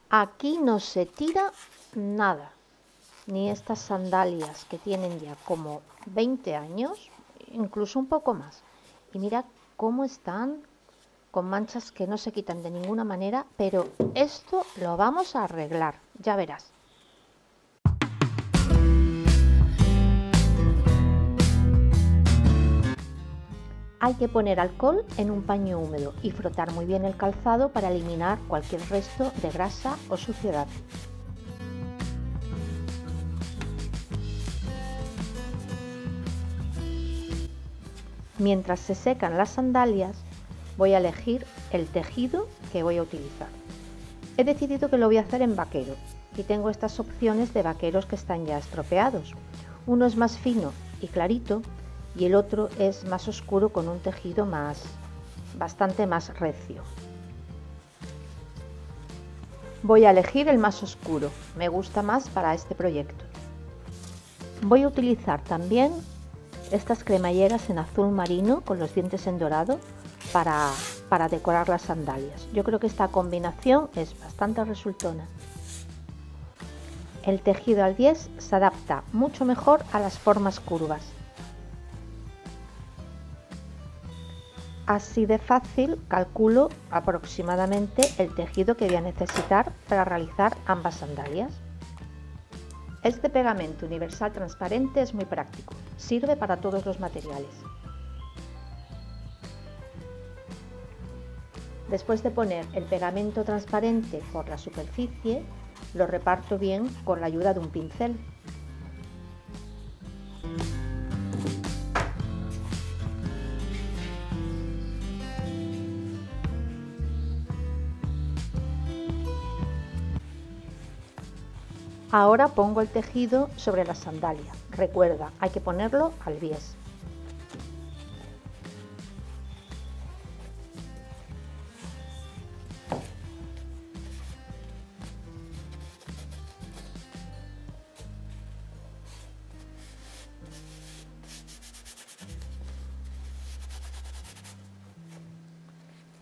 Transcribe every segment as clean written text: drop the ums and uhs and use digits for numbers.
Aquí no se tira nada, ni estas sandalias que tienen ya como 20 años, incluso un poco más. Y mira cómo están, con manchas que no se quitan de ninguna manera, pero esto lo vamos a arreglar, ya verás. Hay que poner alcohol en un paño húmedo y frotar muy bien el calzado para eliminar cualquier resto de grasa o suciedad. Mientras se secan las sandalias, voy a elegir el tejido que voy a utilizar. He decidido que lo voy a hacer en vaquero y tengo estas opciones de vaqueros que están ya estropeados. Uno es más fino y clarito y el otro es más oscuro con un tejido bastante más recio. Voy a elegir el más oscuro, me gusta más para este proyecto. Voy a utilizar también estas cremalleras en azul marino con los dientes en dorado para decorar las sandalias. Yo creo que esta combinación es bastante resultona. El tejido al 10 se adapta mucho mejor a las formas curvas. Así de fácil calculo aproximadamente el tejido que voy a necesitar para realizar ambas sandalias. Este pegamento universal transparente es muy práctico, sirve para todos los materiales. Después de poner el pegamento transparente por la superficie, lo reparto bien con la ayuda de un pincel. Ahora pongo el tejido sobre la sandalia. Recuerda, hay que ponerlo al bies.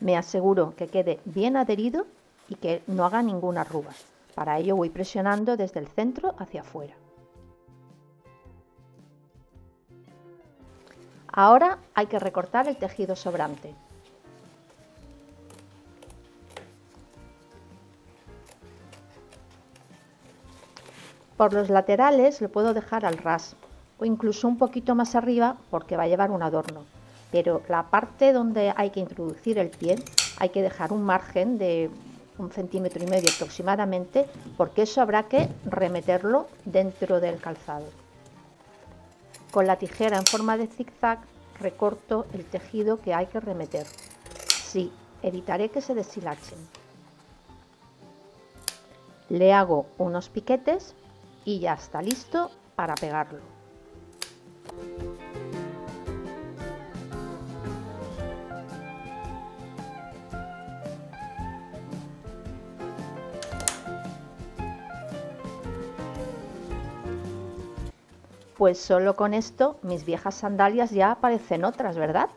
Me aseguro que quede bien adherido y que no haga ninguna arruga. Para ello voy presionando desde el centro hacia afuera. Ahora hay que recortar el tejido sobrante. Por los laterales lo puedo dejar al ras o incluso un poquito más arriba porque va a llevar un adorno. Pero la parte donde hay que introducir el pie hay que dejar un margen de 1,5 centímetros aproximadamente, porque eso habrá que remeterlo dentro del calzado. Con la tijera en forma de zigzag recorto el tejido que hay que remeter. Sí, evitaré que se deshilachen. Le hago unos piquetes y ya está listo para pegarlo. Pues solo con esto mis viejas sandalias ya parecen otras, ¿verdad?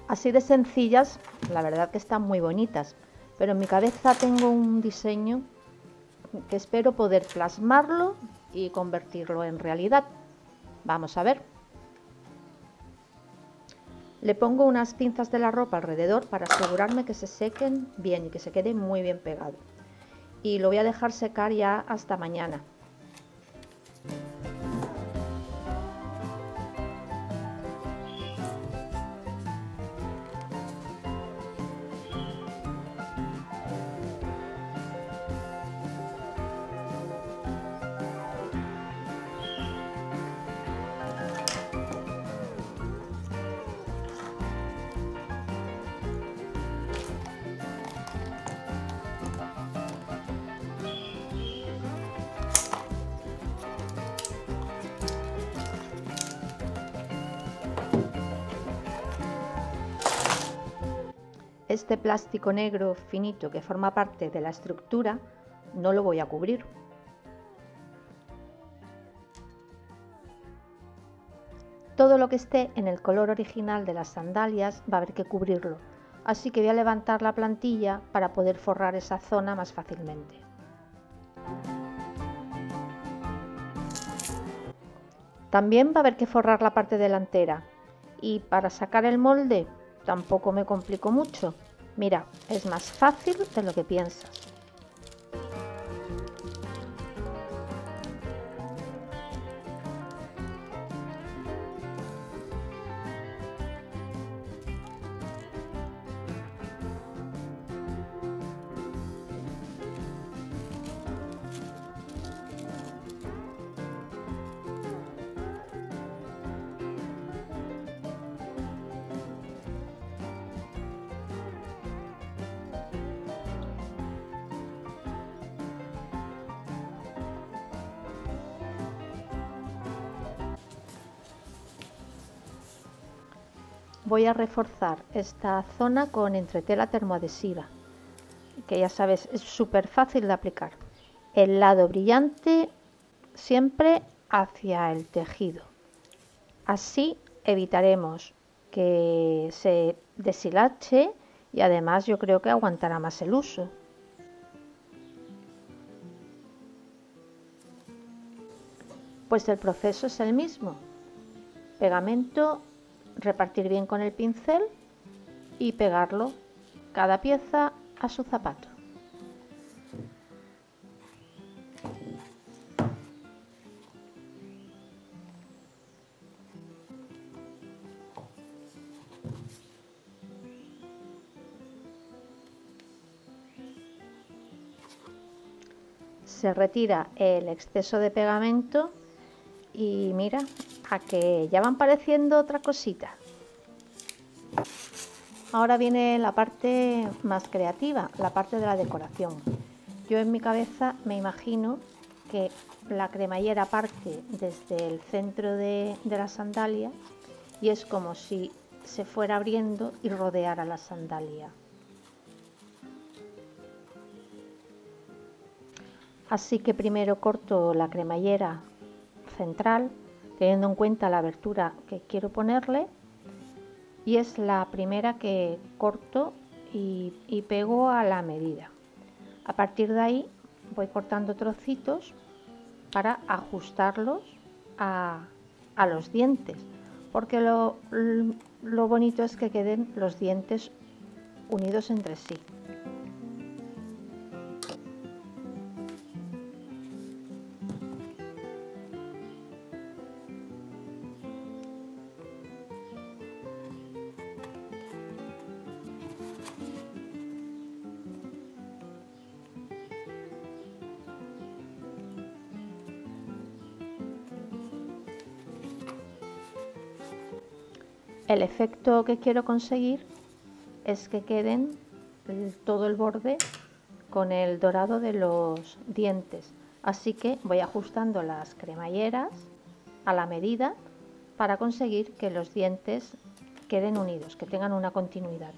Así de sencillas, la verdad que están muy bonitas, pero en mi cabeza tengo un diseño que espero poder plasmarlo y convertirlo en realidad. Vamos a ver. Le pongo unas pinzas de la ropa alrededor para asegurarme que se sequen bien y que se quede muy bien pegado. Y lo voy a dejar secar ya hasta mañana. Este plástico negro finito que forma parte de la estructura no lo voy a cubrir. Todo lo que esté en el color original de las sandalias va a haber que cubrirlo, así que voy a levantar la plantilla para poder forrar esa zona más fácilmente. También va a haber que forrar la parte delantera, y para sacar el molde tampoco me complico mucho. Mira, es más fácil de lo que piensas. Voy a reforzar esta zona con entretela termoadhesiva, que ya sabes, es súper fácil de aplicar. El lado brillante siempre hacia el tejido. Así evitaremos que se deshilache y además yo creo que aguantará más el uso. Pues el proceso es el mismo. Pegamento, repartir bien con el pincel y pegarlo cada pieza a su zapato. Se retira el exceso de pegamento y mira, a que ya van pareciendo otra cosita. Ahora viene la parte más creativa, la parte de la decoración. Yo en mi cabeza me imagino que la cremallera parte desde el centro de la sandalia y es como si se fuera abriendo y rodeara la sandalia. Así que primero corto la cremallera central, teniendo en cuenta la abertura que quiero ponerle, y es la primera que corto y pego a la medida. A partir de ahí voy cortando trocitos para ajustarlos a los dientes, porque lo bonito es que queden los dientes unidos entre sí. El efecto que quiero conseguir es que queden todo el borde con el dorado de los dientes, así que voy ajustando las cremalleras a la medida para conseguir que los dientes queden unidos, que tengan una continuidad.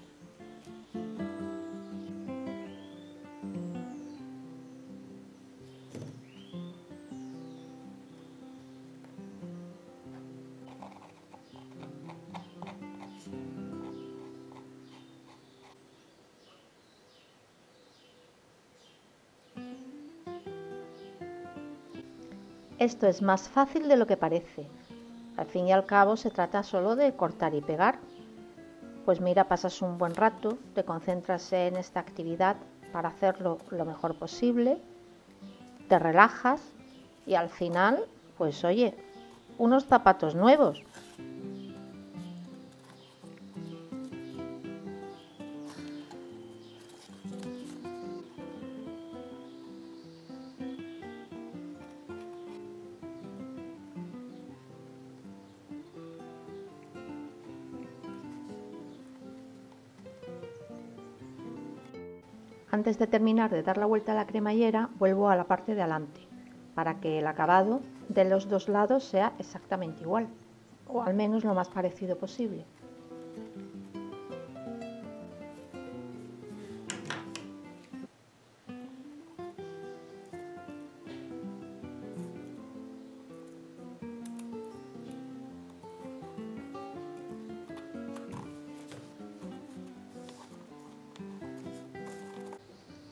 Esto es más fácil de lo que parece. Al fin y al cabo se trata solo de cortar y pegar. Pues mira, pasas un buen rato, te concentras en esta actividad para hacerlo lo mejor posible, te relajas y al final, pues oye, unos zapatos nuevos. Antes de terminar de dar la vuelta a la cremallera, vuelvo a la parte de adelante, para que el acabado de los dos lados sea exactamente igual, o al menos lo más parecido posible.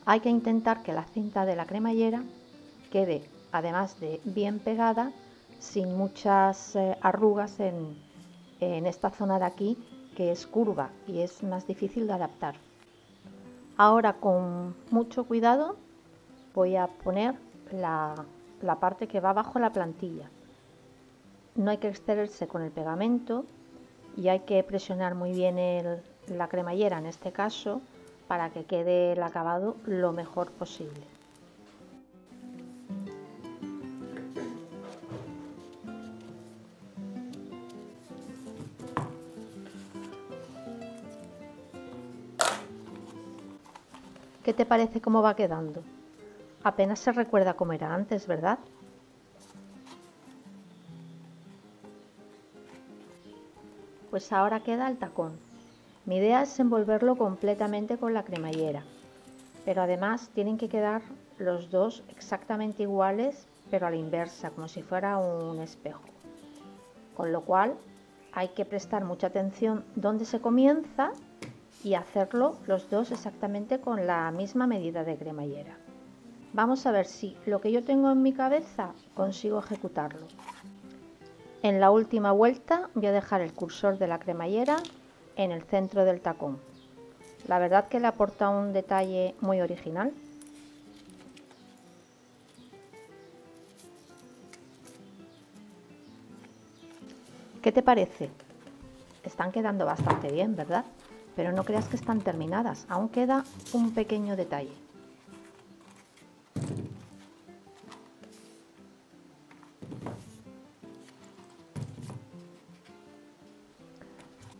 Hay que intentar que la cinta de la cremallera quede, además de bien pegada, sin muchas arrugas en esta zona de aquí, que es curva y es más difícil de adaptar. Ahora, con mucho cuidado, voy a poner la parte que va bajo la plantilla. No hay que excederse con el pegamento y hay que presionar muy bien la cremallera en este caso para que quede el acabado lo mejor posible. ¿Qué te parece cómo va quedando? Apenas se recuerda cómo era antes, ¿verdad? Pues ahora queda el tacón. Mi idea es envolverlo completamente con la cremallera, pero además tienen que quedar los dos exactamente iguales, pero a la inversa, como si fuera un espejo. Con lo cual hay que prestar mucha atención dónde se comienza y hacerlo los dos exactamente con la misma medida de cremallera. Vamos a ver si lo que yo tengo en mi cabeza consigo ejecutarlo. En la última vuelta voy a dejar el cursor de la cremallera en el centro del tacón. La verdad que le aporta un detalle muy original. ¿Qué te parece? Están quedando bastante bien, ¿verdad? Pero no creas que están terminadas, aún queda un pequeño detalle.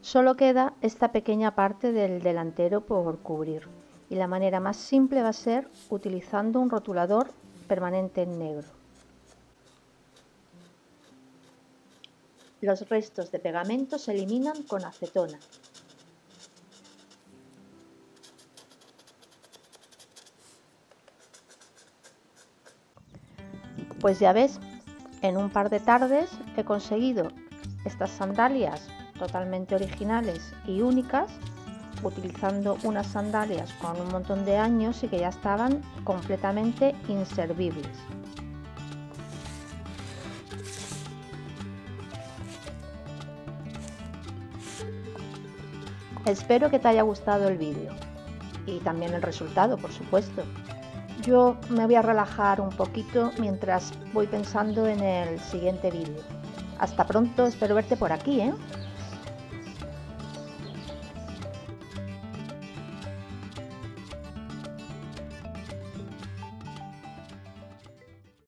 Solo queda esta pequeña parte del delantero por cubrir y la manera más simple va a ser utilizando un rotulador permanente en negro. Los restos de pegamento se eliminan con acetona. Pues ya ves, en un par de tardes he conseguido estas sandalias totalmente originales y únicas, utilizando unas sandalias con un montón de años y que ya estaban completamente inservibles. Espero que te haya gustado el vídeo y también el resultado, por supuesto. Yo me voy a relajar un poquito mientras voy pensando en el siguiente vídeo. Hasta pronto, espero verte por aquí, ¿eh?